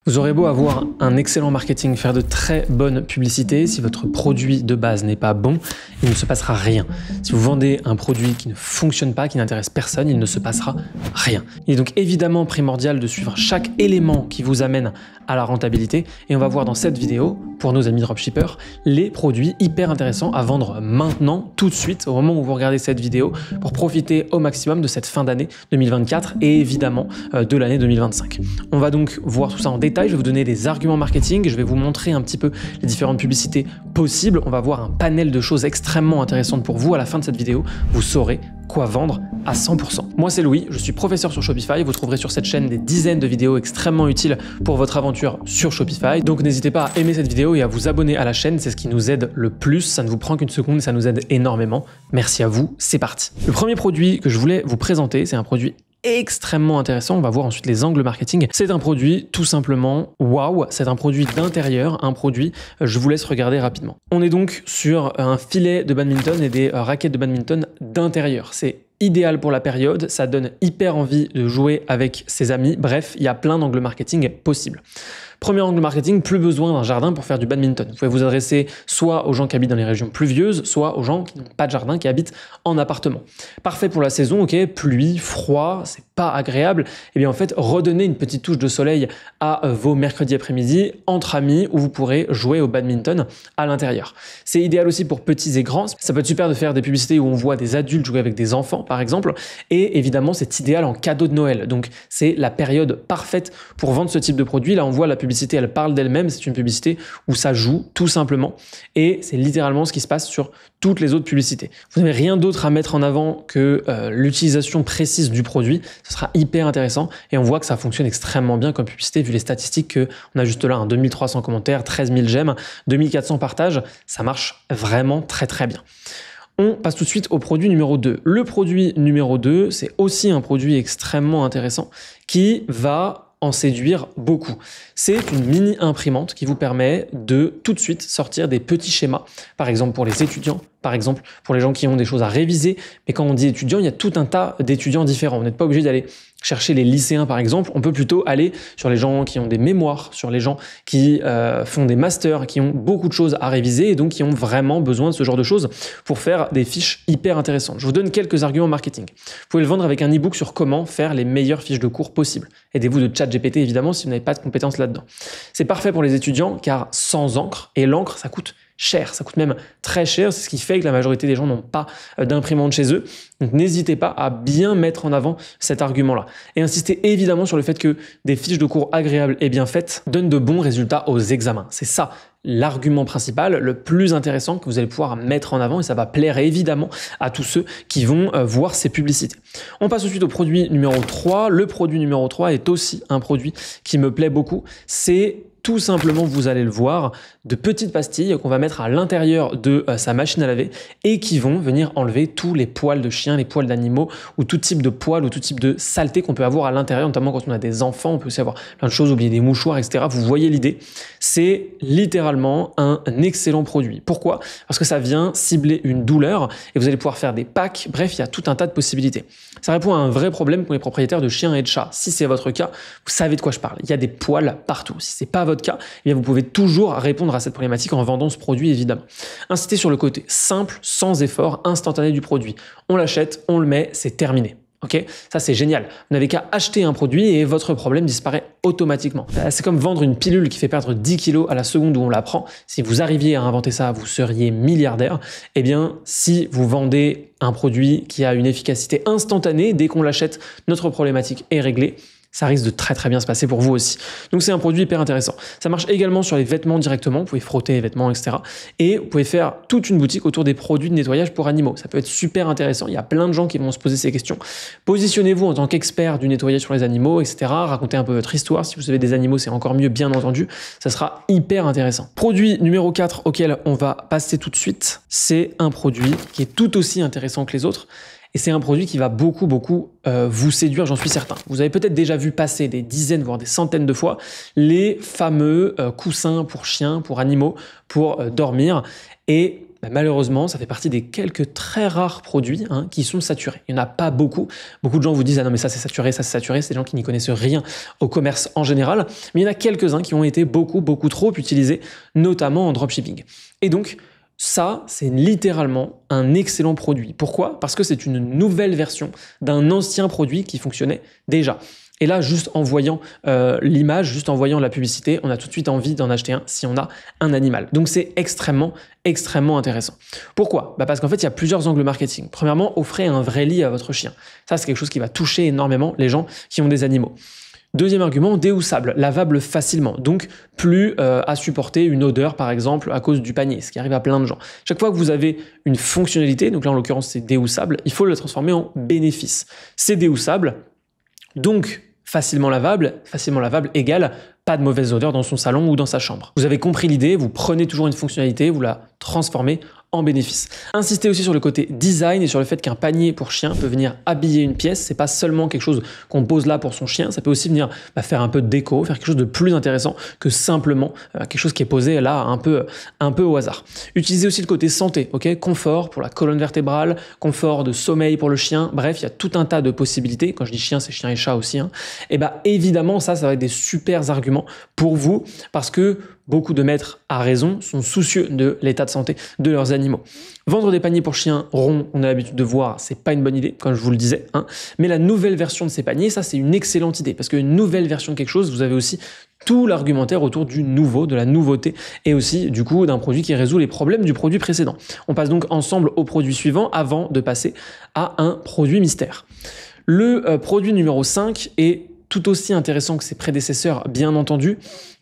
Vous aurez beau avoir un excellent marketing, faire de très bonnes publicités, si votre produit de base n'est pas bon, il ne se passera rien. Si vous vendez un produit qui ne fonctionne pas, qui n'intéresse personne, il ne se passera rien. Il est donc évidemment primordial de suivre chaque élément qui vous amène à la rentabilité et on va voir dans cette vidéo, pour nos amis dropshippers, les produits hyper intéressants à vendre maintenant, tout de suite, au moment où vous regardez cette vidéo, pour profiter au maximum de cette fin d'année 2024 et évidemment de l'année 2025. On va donc voir tout ça en détail. Je vais vous donner des arguments marketing, je vais vous montrer un petit peu les différentes publicités possibles. On va voir un panel de choses extrêmement intéressantes pour vous. À la fin de cette vidéo, vous saurez quoi vendre à 100%. Moi, c'est Louis, je suis professeur sur Shopify. Vous trouverez sur cette chaîne des dizaines de vidéos extrêmement utiles pour votre aventure sur Shopify. Donc, n'hésitez pas à aimer cette vidéo et à vous abonner à la chaîne. C'est ce qui nous aide le plus. Ça ne vous prend qu'une seconde et ça nous aide énormément. Merci à vous. C'est parti. Le premier produit que je voulais vous présenter, c'est un produit extrêmement intéressant. On va voir ensuite les angles marketing. C'est un produit tout simplement waouh. C'est un produit d'intérieur, un produit, je vous laisse regarder rapidement. On est donc sur un filet de badminton et des raquettes de badminton d'intérieur. C'est idéal pour la période, ça donne hyper envie de jouer avec ses amis. Bref, il y a plein d'angles marketing possibles. Premier angle marketing, plus besoin d'un jardin pour faire du badminton. Vous pouvez vous adresser soit aux gens qui habitent dans les régions pluvieuses, soit aux gens qui n'ont pas de jardin, qui habitent en appartement. Parfait pour la saison, ok, pluie, froid, c'est pas agréable. Et bien en fait, redonnez une petite touche de soleil à vos mercredis après-midi entre amis où vous pourrez jouer au badminton à l'intérieur. C'est idéal aussi pour petits et grands. Ça peut être super de faire des publicités où on voit des adultes jouer avec des enfants, par exemple. Et évidemment, c'est idéal en cadeau de Noël. Donc, c'est la période parfaite pour vendre ce type de produit. Là, on voit la publicité, elle parle d'elle-même. C'est une publicité où ça joue, tout simplement. Et c'est littéralement ce qui se passe sur toutes les autres publicités. Vous n'avez rien d'autre à mettre en avant que l'utilisation précise du produit. Ce sera hyper intéressant. Et on voit que ça fonctionne extrêmement bien comme publicité, vu les statistiques qu'on a juste là. 2300 commentaires, 13 000 j'aime, 2400 partages. Ça marche vraiment très, très bien. On passe tout de suite au produit numéro 2. Le produit numéro 2, c'est aussi un produit extrêmement intéressant qui va en séduire beaucoup. C'est une mini imprimante qui vous permet de tout de suite sortir des petits schémas, par exemple pour les étudiants, par exemple pour les gens qui ont des choses à réviser. Mais quand on dit étudiants, il y a tout un tas d'étudiants différents. Vous n'êtes pas obligé d'aller chercher les lycéens, par exemple. On peut plutôt aller sur les gens qui ont des mémoires, sur les gens qui font des masters, qui ont beaucoup de choses à réviser et donc qui ont vraiment besoin de ce genre de choses pour faire des fiches hyper intéressantes. Je vous donne quelques arguments marketing. Vous pouvez le vendre avec un e-book sur comment faire les meilleures fiches de cours possibles. Aidez-vous de ChatGPT, évidemment, si vous n'avez pas de compétences là-dedans. C'est parfait pour les étudiants car sans encre, et l'encre, ça coûte cher, ça coûte même très cher, c'est ce qui fait que la majorité des gens n'ont pas d'imprimante chez eux. Donc n'hésitez pas à bien mettre en avant cet argument-là. Et insistez évidemment sur le fait que des fiches de cours agréables et bien faites donnent de bons résultats aux examens. C'est ça l'argument principal, le plus intéressant que vous allez pouvoir mettre en avant et ça va plaire évidemment à tous ceux qui vont voir ces publicités. On passe tout de suite au produit numéro 3. Le produit numéro 3 est aussi un produit qui me plaît beaucoup. C'est tout simplement, vous allez le voir, de petites pastilles qu'on va mettre à l'intérieur de sa machine à laver et qui vont venir enlever tous les poils de chiens, les poils d'animaux ou tout type de poils ou tout type de saleté qu'on peut avoir à l'intérieur, notamment quand on a des enfants, on peut aussi avoir plein de choses, oublier des mouchoirs, etc. Vous voyez l'idée. C'est littéralement un excellent produit. Pourquoi? Parce que ça vient cibler une douleur et vous allez pouvoir faire des packs. Bref, il y a tout un tas de possibilités. Ça répond à un vrai problème pour les propriétaires de chiens et de chats. Si c'est votre cas, vous savez de quoi je parle. Il y a des poils partout. Si c'est pas votre cas, eh bien vous pouvez toujours répondre à cette problématique en vendant ce produit, évidemment. Incitez sur le côté simple, sans effort, instantané du produit. On l'achète, on le met, c'est terminé. Ok, ça c'est génial. Vous n'avez qu'à acheter un produit et votre problème disparaît automatiquement. C'est comme vendre une pilule qui fait perdre 10 kilos à la seconde où on la prend. Si vous arriviez à inventer ça, vous seriez milliardaire. Eh bien, si vous vendez un produit qui a une efficacité instantanée, dès qu'on l'achète, notre problématique est réglée. Ça risque de très très bien se passer pour vous aussi. Donc c'est un produit hyper intéressant. Ça marche également sur les vêtements directement, vous pouvez frotter les vêtements, etc. Et vous pouvez faire toute une boutique autour des produits de nettoyage pour animaux. Ça peut être super intéressant, il y a plein de gens qui vont se poser ces questions. Positionnez-vous en tant qu'expert du nettoyage sur les animaux, etc. Racontez un peu votre histoire. Si vous avez des animaux, c'est encore mieux, bien entendu. Ça sera hyper intéressant. Produit numéro 4 auquel on va passer tout de suite, c'est un produit qui est tout aussi intéressant que les autres. Et c'est un produit qui va beaucoup vous séduire, j'en suis certain. Vous avez peut-être déjà vu passer des dizaines, voire des centaines de fois, les fameux coussins pour chiens, pour animaux, pour dormir. Et bah, malheureusement, ça fait partie des quelques très rares produits qui sont saturés. Il n'y en a pas beaucoup. Beaucoup de gens vous disent « Ah non mais ça c'est saturé, ça c'est saturé ». C'est des gens qui n'y connaissent rien au commerce en général. Mais il y en a quelques-uns qui ont été beaucoup trop utilisés, notamment en dropshipping. Et donc, ça, c'est littéralement un excellent produit. Pourquoi? Parce que c'est une nouvelle version d'un ancien produit qui fonctionnait déjà. Et là, juste en voyant l'image, juste en voyant la publicité, on a tout de suite envie d'en acheter un si on a un animal. Donc c'est extrêmement intéressant. Pourquoi? Parce qu'en fait, il y a plusieurs angles marketing. Premièrement, offrez un vrai lit à votre chien. Ça, c'est quelque chose qui va toucher énormément les gens qui ont des animaux. Deuxième argument, déhoussable, lavable facilement, donc plus à supporter une odeur par exemple à cause du panier, ce qui arrive à plein de gens. Chaque fois que vous avez une fonctionnalité, donc là en l'occurrence c'est déhoussable, il faut le transformer en bénéfice. C'est déhoussable, donc facilement lavable égale pas de mauvaise odeur dans son salon ou dans sa chambre. Vous avez compris l'idée, vous prenez toujours une fonctionnalité, vous la transformez en bénéfice. Insistez aussi sur le côté design et sur le fait qu'un panier pour chien peut venir habiller une pièce. C'est pas seulement quelque chose qu'on pose là pour son chien, ça peut aussi venir faire un peu de déco, faire quelque chose de plus intéressant que simplement quelque chose qui est posé là un peu au hasard. Utilisez aussi le côté santé, ok, confort pour la colonne vertébrale, confort de sommeil pour le chien. Bref, il y a tout un tas de possibilités. Quand je dis chien, c'est chien et chat aussi. Et évidemment, ça va être des super arguments pour vous parce que beaucoup de maîtres, à raison, sont soucieux de l'état de santé de leurs animaux. Vendre des paniers pour chiens ronds, on a l'habitude de voir, c'est pas une bonne idée, comme je vous le disais. Mais la nouvelle version de ces paniers, ça c'est une excellente idée, parce qu'une nouvelle version de quelque chose, vous avez aussi tout l'argumentaire autour du nouveau, de la nouveauté, et aussi du coup d'un produit qui résout les problèmes du produit précédent. On passe donc ensemble au produit suivant avant de passer à un produit mystère. Le produit numéro 5 est tout aussi intéressant que ses prédécesseurs, bien entendu.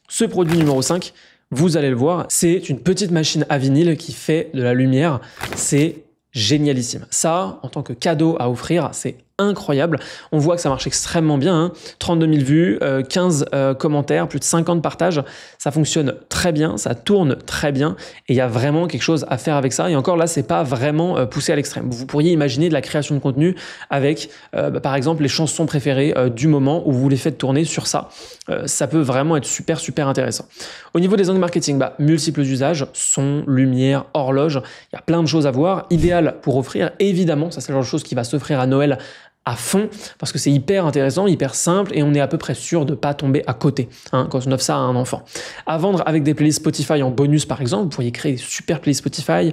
Ce produit numéro 5, vous allez le voir, c'est une petite machine à vinyle qui fait de la lumière. C'est génialissime. Ça, en tant que cadeau à offrir, c'est incroyable. On voit que ça marche extrêmement bien. 32 000 vues, 15 commentaires, plus de 50 partages. Ça fonctionne très bien, ça tourne très bien et il y a vraiment quelque chose à faire avec ça. Et encore là, c'est pas vraiment poussé à l'extrême. Vous pourriez imaginer de la création de contenu avec, par exemple, les chansons préférées du moment où vous les faites tourner sur ça. Ça peut vraiment être super intéressant. Au niveau des angles marketing, multiples usages, son, lumière, horloge. Il y a plein de choses à voir. Idéal pour offrir. Évidemment, ça c'est le genre de chose qui va s'offrir à Noël à fond, parce que c'est hyper intéressant, hyper simple, et on est à peu près sûr de ne pas tomber à côté quand on offre ça à un enfant. À vendre avec des playlists Spotify en bonus, par exemple, vous pourriez créer des super playlists Spotify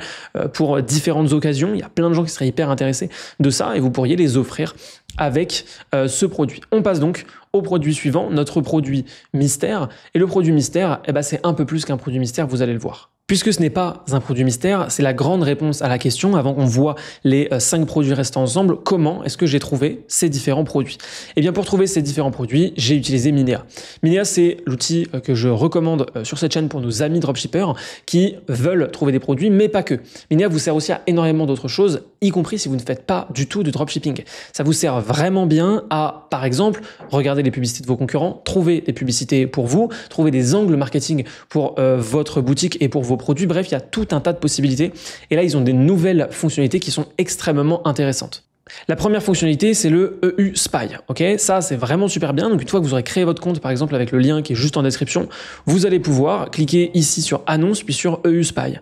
pour différentes occasions. Il y a plein de gens qui seraient hyper intéressés de ça, et vous pourriez les offrir avec ce produit. On passe donc au produit suivant, notre produit mystère. Et le produit mystère, c'est un peu plus qu'un produit mystère, vous allez le voir. Puisque ce n'est pas un produit mystère, c'est la grande réponse à la question, avant qu'on voit les 5 produits restants ensemble, comment est-ce que j'ai trouvé ces différents produits? Eh bien, pour trouver ces différents produits, j'ai utilisé Minea. Minea, c'est l'outil que je recommande sur cette chaîne pour nos amis dropshippers qui veulent trouver des produits, mais pas que. Minea vous sert aussi à énormément d'autres choses, y compris si vous ne faites pas du tout de dropshipping. Ça vous sert vraiment bien à, par exemple, regarder les publicités de vos concurrents, trouver des publicités pour vous, trouver des angles marketing pour votre boutique et pour vos produits. Bref, il y a tout un tas de possibilités. Et là, ils ont des nouvelles fonctionnalités qui sont extrêmement intéressantes. La première fonctionnalité, c'est le EU Spy. Okay, ça, c'est vraiment super bien. Donc, une fois que vous aurez créé votre compte, par exemple, avec le lien qui est juste en description, vous allez pouvoir cliquer ici sur Annonce, puis sur EU Spy.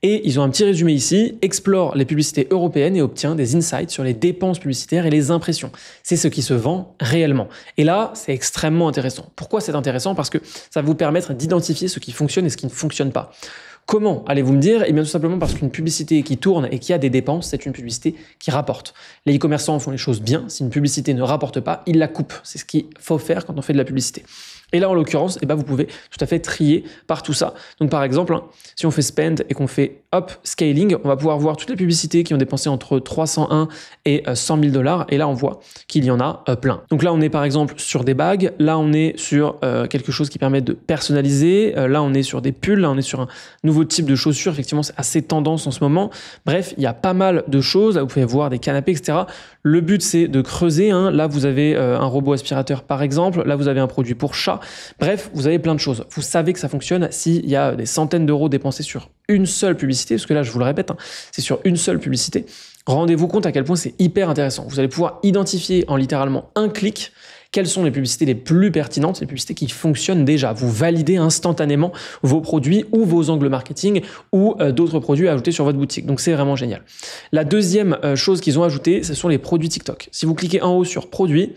Et ils ont un petit résumé ici, explore les publicités européennes et obtient des insights sur les dépenses publicitaires et les impressions. C'est ce qui se vend réellement. Et là, c'est extrêmement intéressant. Pourquoi c'est intéressant? Parce que ça va vous permettre d'identifier ce qui fonctionne et ce qui ne fonctionne pas. Comment, allez-vous me dire? Eh bien tout simplement parce qu'une publicité qui tourne et qui a des dépenses, c'est une publicité qui rapporte. Les e-commerçants font les choses bien. Si une publicité ne rapporte pas, ils la coupent. C'est ce qu'il faut faire quand on fait de la publicité. Et là, en l'occurrence, vous pouvez tout à fait trier par tout ça. Donc, par exemple, si on fait spend et qu'on fait scaling, on va pouvoir voir toutes les publicités qui ont dépensé entre 301 et 100 000 $. Et là, on voit qu'il y en a plein. Donc là, on est par exemple sur des bagues. Là, on est sur quelque chose qui permet de personnaliser. Là, on est sur des pulls. Là, on est sur un nouveau type de chaussures. Effectivement, c'est assez tendance en ce moment. Bref, il y a pas mal de choses. Là, vous pouvez voir des canapés, etc. Le but, c'est de creuser. Là, vous avez un robot aspirateur, par exemple. Là, vous avez un produit pour chat. Bref, vous avez plein de choses. Vous savez que ça fonctionne s'il y a des centaines d'euros dépensés sur une seule publicité, parce que là, je vous le répète, c'est sur une seule publicité. Rendez-vous compte à quel point c'est hyper intéressant. Vous allez pouvoir identifier en littéralement un clic quelles sont les publicités les plus pertinentes, les publicités qui fonctionnent déjà. Vous validez instantanément vos produits ou vos angles marketing ou d'autres produits à ajouter sur votre boutique. Donc c'est vraiment génial. La deuxième chose qu'ils ont ajouté, ce sont les produits TikTok. Si vous cliquez en haut sur produits,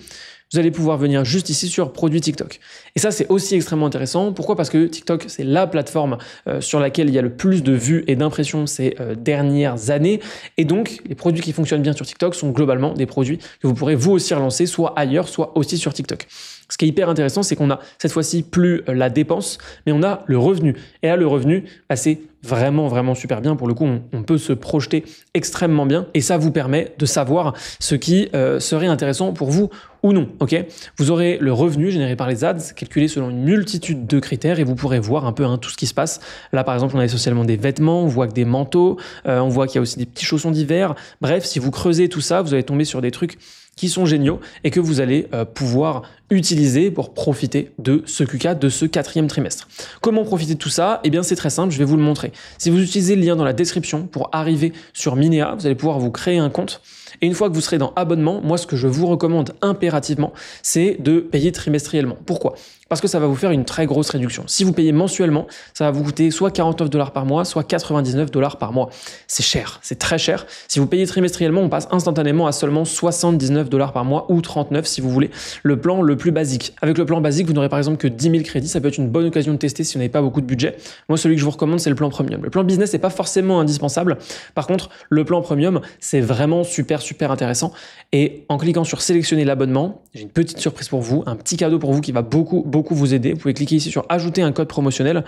vous allez pouvoir venir juste ici sur produits TikTok. Et ça, c'est aussi extrêmement intéressant. Pourquoi? Parce que TikTok, c'est la plateforme sur laquelle il y a le plus de vues et d'impressions ces dernières années. Et donc, les produits qui fonctionnent bien sur TikTok sont globalement des produits que vous pourrez vous aussi relancer, soit ailleurs, soit aussi sur TikTok. Ce qui est hyper intéressant, c'est qu'on a cette fois-ci plus la dépense, mais on a le revenu. Et là, le revenu, c'est vraiment super bien. Pour le coup, on peut se projeter extrêmement bien et ça vous permet de savoir ce qui serait intéressant pour vous ou non. Ok, vous aurez le revenu généré par les ads calculé selon une multitude de critères et vous pourrez voir un peu tout ce qui se passe. Là, par exemple, on a essentiellement des vêtements, on voit que des manteaux, on voit qu'il y a aussi des petits chaussons d'hiver. Bref, si vous creusez tout ça, vous allez tomber sur des trucs qui sont géniaux et que vous allez pouvoir utiliser pour profiter de ce Q4, de ce 4e trimestre. Comment profiter de tout ça? Eh bien, c'est très simple, je vais vous le montrer. Si vous utilisez le lien dans la description pour arriver sur Minea, vous allez pouvoir vous créer un compte. Et une fois que vous serez dans abonnement, moi, ce que je vous recommande impérativement, c'est de payer trimestriellement. Pourquoi? Parce que ça va vous faire une très grosse réduction. Si vous payez mensuellement, ça va vous coûter soit $49 par mois, soit $99 par mois. C'est cher, c'est très cher. Si vous payez trimestriellement, on passe instantanément à seulement $79 par mois ou 39 si vous voulez le plan le plus basique. Avec le plan basique, vous n'aurez par exemple que 10 000 crédits. Ça peut être une bonne occasion de tester si vous n'avez pas beaucoup de budget. Moi, celui que je vous recommande, c'est le plan premium. Le plan business n'est pas forcément indispensable. Par contre, le plan premium, c'est vraiment super intéressant. Et en cliquant sur sélectionner l'abonnement, j'ai une petite surprise pour vous, un petit cadeau pour vous qui va beaucoup vous aider. Vous pouvez cliquer ici sur ajouter un code promotionnel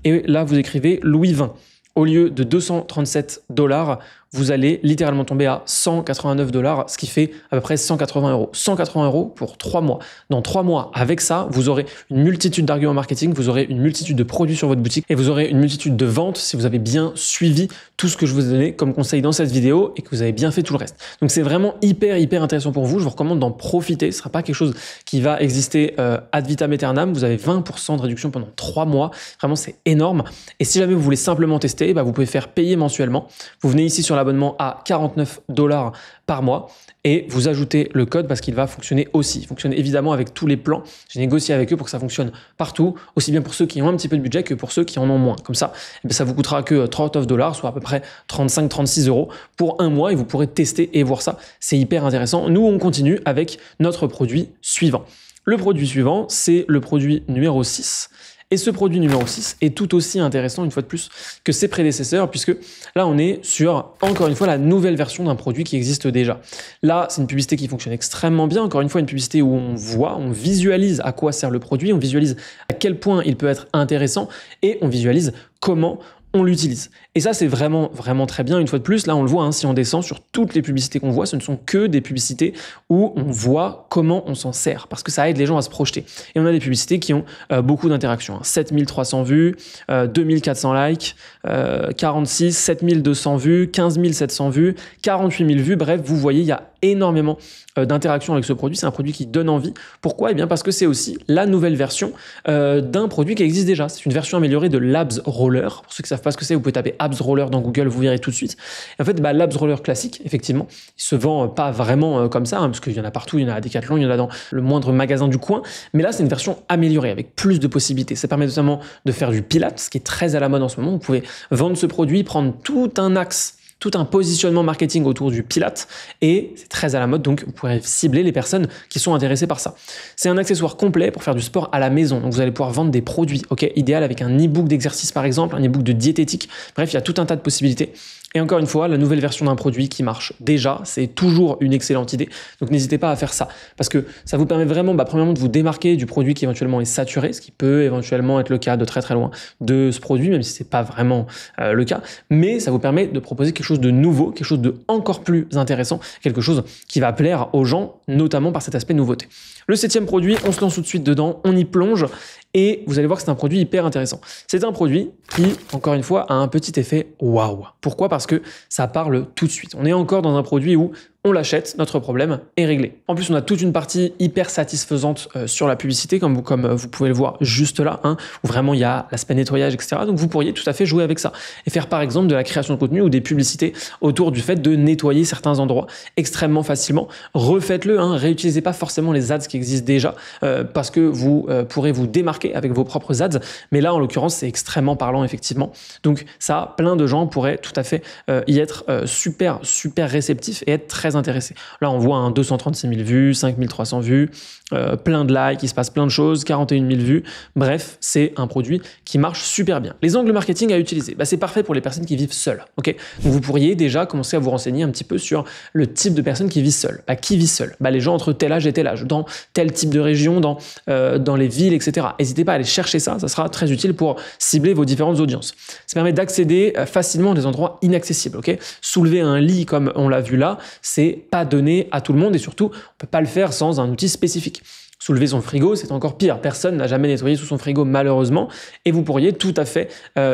et là vous écrivez Louis 20. Au lieu de $237, vous allez littéralement tomber à $189, ce qui fait à peu près 180 €. 180 € pour 3 mois. Dans 3 mois, avec ça, vous aurez une multitude d'arguments marketing, vous aurez une multitude de produits sur votre boutique et vous aurez une multitude de ventes si vous avez bien suivi tout ce que je vous ai donné comme conseil dans cette vidéo et que vous avez bien fait tout le reste. Donc c'est vraiment hyper intéressant pour vous. Je vous recommande d'en profiter. Ce ne sera pas quelque chose qui va exister ad vitam aeternam. Vous avez 20% de réduction pendant 3 mois. Vraiment, c'est énorme. Et si jamais vous voulez simplement tester, vous pouvez faire payer mensuellement. Vous venez ici sur l'abonnement à $49 par mois et vous ajoutez le code parce qu'il va fonctionner aussi. Il fonctionne évidemment avec tous les plans. J'ai négocié avec eux pour que ça fonctionne partout, aussi bien pour ceux qui ont un petit peu de budget que pour ceux qui en ont moins. Comme ça, ça vous coûtera que $39, soit à peu près 35-36 € pour un mois et vous pourrez tester et voir ça. C'est hyper intéressant. Nous, on continue avec notre produit suivant. Le produit suivant, c'est le produit numéro 6. Et ce produit numéro 6 est tout aussi intéressant une fois de plus que ses prédécesseurs puisque là on est sur encore une fois la nouvelle version d'un produit qui existe déjà. Là c'est une publicité qui fonctionne extrêmement bien, encore une fois une publicité où on voit, on visualise à quoi sert le produit, on visualise à quel point il peut être intéressant et on visualise comment on l'utilise. Et ça, c'est vraiment très bien. Une fois de plus, là, on le voit, si on descend sur toutes les publicités qu'on voit, ce ne sont que des publicités où on voit comment on s'en sert, parce que ça aide les gens à se projeter. Et on a des publicités qui ont beaucoup d'interactions. 7300 vues, 2400 likes, 46, 7200 vues, 15 700 vues, 48 000 vues. Bref, vous voyez, il y a énormément d'interactions avec ce produit. C'est un produit qui donne envie. Pourquoi? Eh bien, parce que c'est aussi la nouvelle version d'un produit qui existe déjà. C'est une version améliorée de Labs Roller. Pour ceux qui ne savent pas ce que c'est, vous pouvez taper Abs Roller dans Google, vous verrez tout de suite. Et en fait, Labs Roller classique, effectivement, il se vend pas vraiment comme ça, parce qu'il y en a partout, il y en a à Decathlon, il y en a dans le moindre magasin du coin. Mais là, c'est une version améliorée avec plus de possibilités. Ça permet notamment de faire du Pilates, ce qui est très à la mode en ce moment. Vous pouvez vendre ce produit, prendre tout un axe, tout un positionnement marketing autour du Pilates et c'est très à la mode, donc vous pourrez cibler les personnes qui sont intéressées par ça. C'est un accessoire complet pour faire du sport à la maison, donc vous allez pouvoir vendre des produits, idéal avec un e-book d'exercice par exemple, un e-book de diététique, bref, il y a tout un tas de possibilités. Et encore une fois, la nouvelle version d'un produit qui marche déjà, c'est toujours une excellente idée. Donc n'hésitez pas à faire ça parce que ça vous permet vraiment, premièrement, de vous démarquer du produit qui éventuellement est saturé, ce qui peut éventuellement être le cas de très loin de ce produit, même si c'est pas vraiment le cas. Mais ça vous permet de proposer quelque chose de nouveau, quelque chose de encore plus intéressant, quelque chose qui va plaire aux gens, notamment par cet aspect nouveauté. Le 7e produit, on se lance tout de suite dedans, on y plonge. Et vous allez voir que c'est un produit hyper intéressant. C'est un produit qui, encore une fois, a un petit effet waouh. Pourquoi? Parce que ça parle tout de suite. On est encore dans un produit où on l'achète, notre problème est réglé. En plus, on a toute une partie hyper satisfaisante sur la publicité, comme vous pouvez le voir juste là, hein, où vraiment il y a l'aspect nettoyage, etc. Donc vous pourriez tout à fait jouer avec ça et faire par exemple de la création de contenu ou des publicités autour du fait de nettoyer certains endroits extrêmement facilement. Refaites-le, hein, réutilisez pas forcément les ads qui existent déjà parce que vous pourrez vous démarquer avec vos propres ads, mais là en l'occurrence c'est extrêmement parlant effectivement. Donc ça, plein de gens pourraient tout à fait y être super réceptifs et être très intéressés. Là on voit 236 000 vues, 5300 vues, plein de likes, il se passe plein de choses, 41 000 vues, bref, c'est un produit qui marche super bien. Les angles marketing à utiliser, c'est parfait pour les personnes qui vivent seules. Okay, donc vous pourriez déjà commencer à vous renseigner un petit peu sur le type de personnes qui vivent seules. Qui vit seul? Les gens entre tel âge et tel âge, dans tel type de région, dans les villes, etc. N'hésitez pas à aller chercher ça, ça sera très utile pour cibler vos différentes audiences. Ça permet d'accéder facilement à des endroits inaccessibles. Okay, soulever un lit comme on l'a vu là, c'est pas donné à tout le monde et surtout, on peut pas le faire sans un outil spécifique. Soulever son frigo, c'est encore pire. Personne n'a jamais nettoyé sous son frigo, malheureusement. Et vous pourriez tout à fait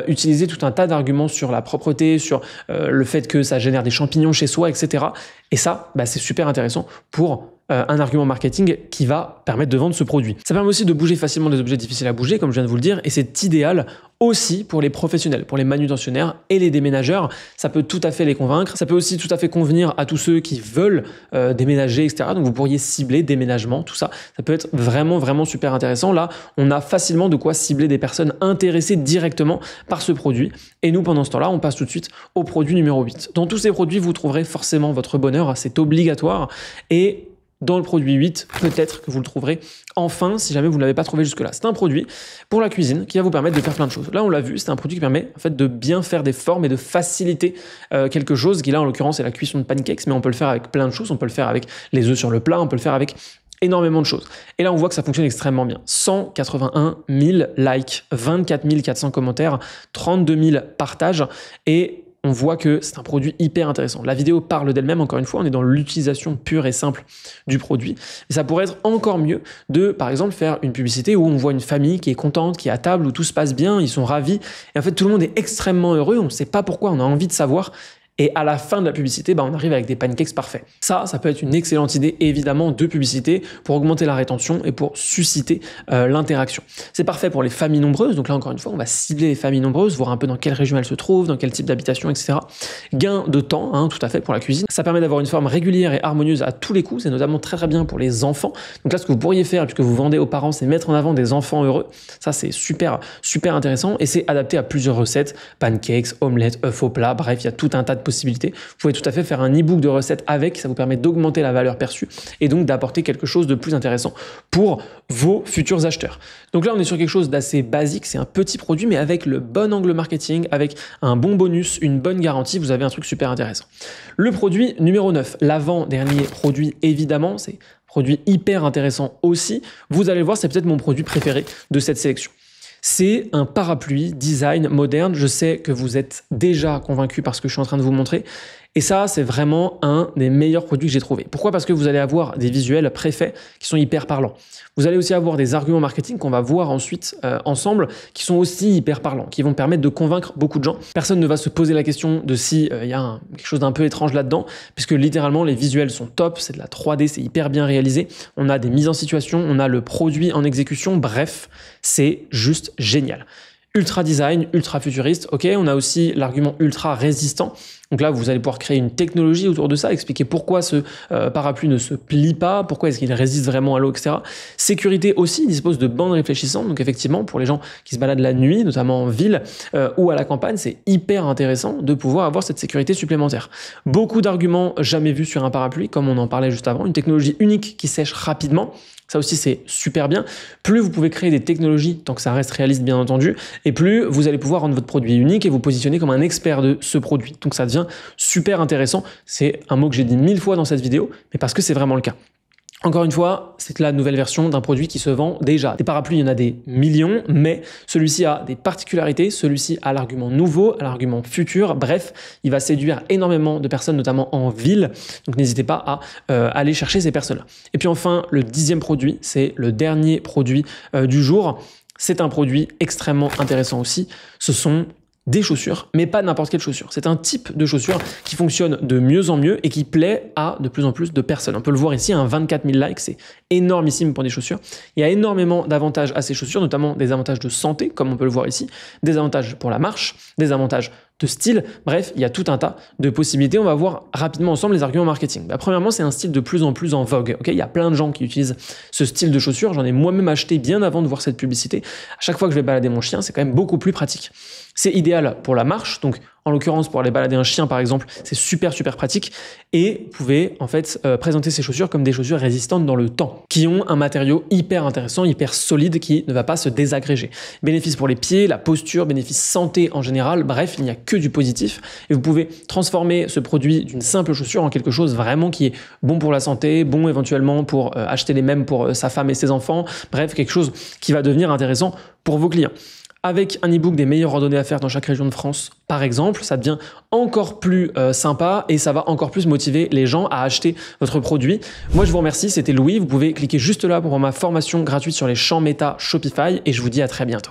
utiliser tout un tas d'arguments sur la propreté, sur le fait que ça génère des champignons chez soi, etc. Et ça, c'est super intéressant pour un argument marketing qui va permettre de vendre ce produit. Ça permet aussi de bouger facilement des objets difficiles à bouger, comme je viens de vous le dire, et c'est idéal aussi pour les professionnels, pour les manutentionnaires et les déménageurs. Ça peut tout à fait les convaincre. Ça peut aussi tout à fait convenir à tous ceux qui veulent déménager, etc. Donc vous pourriez cibler déménagement, tout ça. Ça peut être vraiment super intéressant. Là, on a facilement de quoi cibler des personnes intéressées directement par ce produit. Et nous, pendant ce temps-là, on passe tout de suite au produit numéro 8. Dans tous ces produits, vous trouverez forcément votre bonheur. C'est obligatoire. Et dans le produit 8, peut-être que vous le trouverez enfin si jamais vous ne l'avez pas trouvé jusque-là. C'est un produit pour la cuisine qui va vous permettre de faire plein de choses. Là, on l'a vu, c'est un produit qui permet en fait de bien faire des formes et de faciliter quelque chose qui là, en l'occurrence, est la cuisson de pancakes, mais on peut le faire avec plein de choses. On peut le faire avec les œufs sur le plat, on peut le faire avec énormément de choses. Et là, on voit que ça fonctionne extrêmement bien. 181 000 likes, 24 400 commentaires, 32 000 partages et on voit que c'est un produit hyper intéressant. La vidéo parle d'elle-même, encore une fois, on est dans l'utilisation pure et simple du produit. Et ça pourrait être encore mieux de, par exemple, faire une publicité où on voit une famille qui est contente, qui est à table, où tout se passe bien, ils sont ravis. Et en fait, tout le monde est extrêmement heureux, on ne sait pas pourquoi, on a envie de savoir. Et à la fin de la publicité, on arrive avec des pancakes parfaits. Ça peut être une excellente idée, évidemment, de publicité pour augmenter la rétention et pour susciter l'interaction. C'est parfait pour les familles nombreuses. Donc là, encore une fois, on va cibler les familles nombreuses, voir un peu dans quelle région elles se trouvent, dans quel type d'habitation, etc. Gain de temps, tout à fait, pour la cuisine. Ça permet d'avoir une forme régulière et harmonieuse à tous les coups. C'est notamment très bien pour les enfants. Donc là, ce que vous pourriez faire, puisque vous vendez aux parents, c'est mettre en avant des enfants heureux. Ça, c'est super intéressant et c'est adapté à plusieurs recettes. Pancakes, omelettes, œufs au plat, bref, il y a tout un tas de possibilités. Vous pouvez tout à fait faire un e-book de recettes avec, ça vous permet d'augmenter la valeur perçue et donc d'apporter quelque chose de plus intéressant pour vos futurs acheteurs. Donc là, on est sur quelque chose d'assez basique, c'est un petit produit, mais avec le bon angle marketing, avec un bon bonus, une bonne garantie, vous avez un truc super intéressant. Le produit numéro 9, l'avant-dernier produit, évidemment, c'est un produit hyper intéressant aussi. Vous allez le voir, c'est peut-être mon produit préféré de cette sélection. C'est un parapluie design moderne. Je sais que vous êtes déjà convaincu par ce que je suis en train de vous montrer. Et ça, c'est vraiment un des meilleurs produits que j'ai trouvé. Pourquoi? Parce que vous allez avoir des visuels préfaits qui sont hyper parlants. Vous allez aussi avoir des arguments marketing qu'on va voir ensuite ensemble, qui sont aussi hyper parlants, qui vont permettre de convaincre beaucoup de gens. Personne ne va se poser la question de si y a quelque chose d'un peu étrange là-dedans, puisque littéralement, les visuels sont top, c'est de la 3D, c'est hyper bien réalisé. On a des mises en situation, on a le produit en exécution, bref, c'est juste génial. Ultra design, ultra futuriste, ok, on a aussi l'argument ultra résistant. Donc là, vous allez pouvoir créer une technologie autour de ça, expliquer pourquoi ce parapluie ne se plie pas, pourquoi est-ce qu'il résiste vraiment à l'eau, etc. Sécurité aussi, il dispose de bandes réfléchissantes, donc effectivement, pour les gens qui se baladent la nuit, notamment en ville ou à la campagne, c'est hyper intéressant de pouvoir avoir cette sécurité supplémentaire. Beaucoup d'arguments jamais vus sur un parapluie, comme on en parlait juste avant, une technologie unique qui sèche rapidement. Ça aussi, c'est super bien. Plus vous pouvez créer des technologies, tant que ça reste réaliste, bien entendu, et plus vous allez pouvoir rendre votre produit unique et vous positionner comme un expert de ce produit. Donc ça devient super intéressant. C'est un mot que j'ai dit 1000 fois dans cette vidéo, mais parce que c'est vraiment le cas. Encore une fois, c'est la nouvelle version d'un produit qui se vend déjà. Des parapluies, il y en a des millions, mais celui-ci a des particularités, celui-ci a l'argument nouveau, a l'argument futur, bref, il va séduire énormément de personnes, notamment en ville, donc n'hésitez pas à aller chercher ces personnes-là. Et puis enfin, le 10e produit, c'est le dernier produit du jour. C'est un produit extrêmement intéressant aussi, ce sont des chaussures, mais pas n'importe quelle chaussure. C'est un type de chaussure qui fonctionne de mieux en mieux et qui plaît à de plus en plus de personnes. On peut le voir ici, 24 000 likes, c'est énormissime pour des chaussures. Il y a énormément d'avantages à ces chaussures, notamment des avantages de santé, comme on peut le voir ici, des avantages pour la marche, des avantages de style. Bref, il y a tout un tas de possibilités. On va voir rapidement ensemble les arguments marketing. Premièrement, c'est un style de plus en plus en vogue. Il y a plein de gens qui utilisent ce style de chaussures. J'en ai moi-même acheté bien avant de voir cette publicité. À chaque fois que je vais balader mon chien, c'est quand même beaucoup plus pratique. C'est idéal pour la marche, donc en l'occurrence pour aller balader un chien par exemple, c'est super pratique et vous pouvez en fait présenter ces chaussures comme des chaussures résistantes dans le temps, qui ont un matériau hyper intéressant, hyper solide qui ne va pas se désagréger. Bénéfice pour les pieds, la posture, bénéfice santé en général, bref, il n'y a que du positif et vous pouvez transformer ce produit d'une simple chaussure en quelque chose vraiment qui est bon pour la santé, bon éventuellement pour acheter les mêmes pour sa femme et ses enfants, bref, quelque chose qui va devenir intéressant pour vos clients. Avec un e-book des meilleures randonnées à faire dans chaque région de France, par exemple, ça devient encore plus sympa et ça va encore plus motiver les gens à acheter votre produit. Moi, je vous remercie, c'était Louis. Vous pouvez cliquer juste là pour voir ma formation gratuite sur les champs méta Shopify et je vous dis à très bientôt.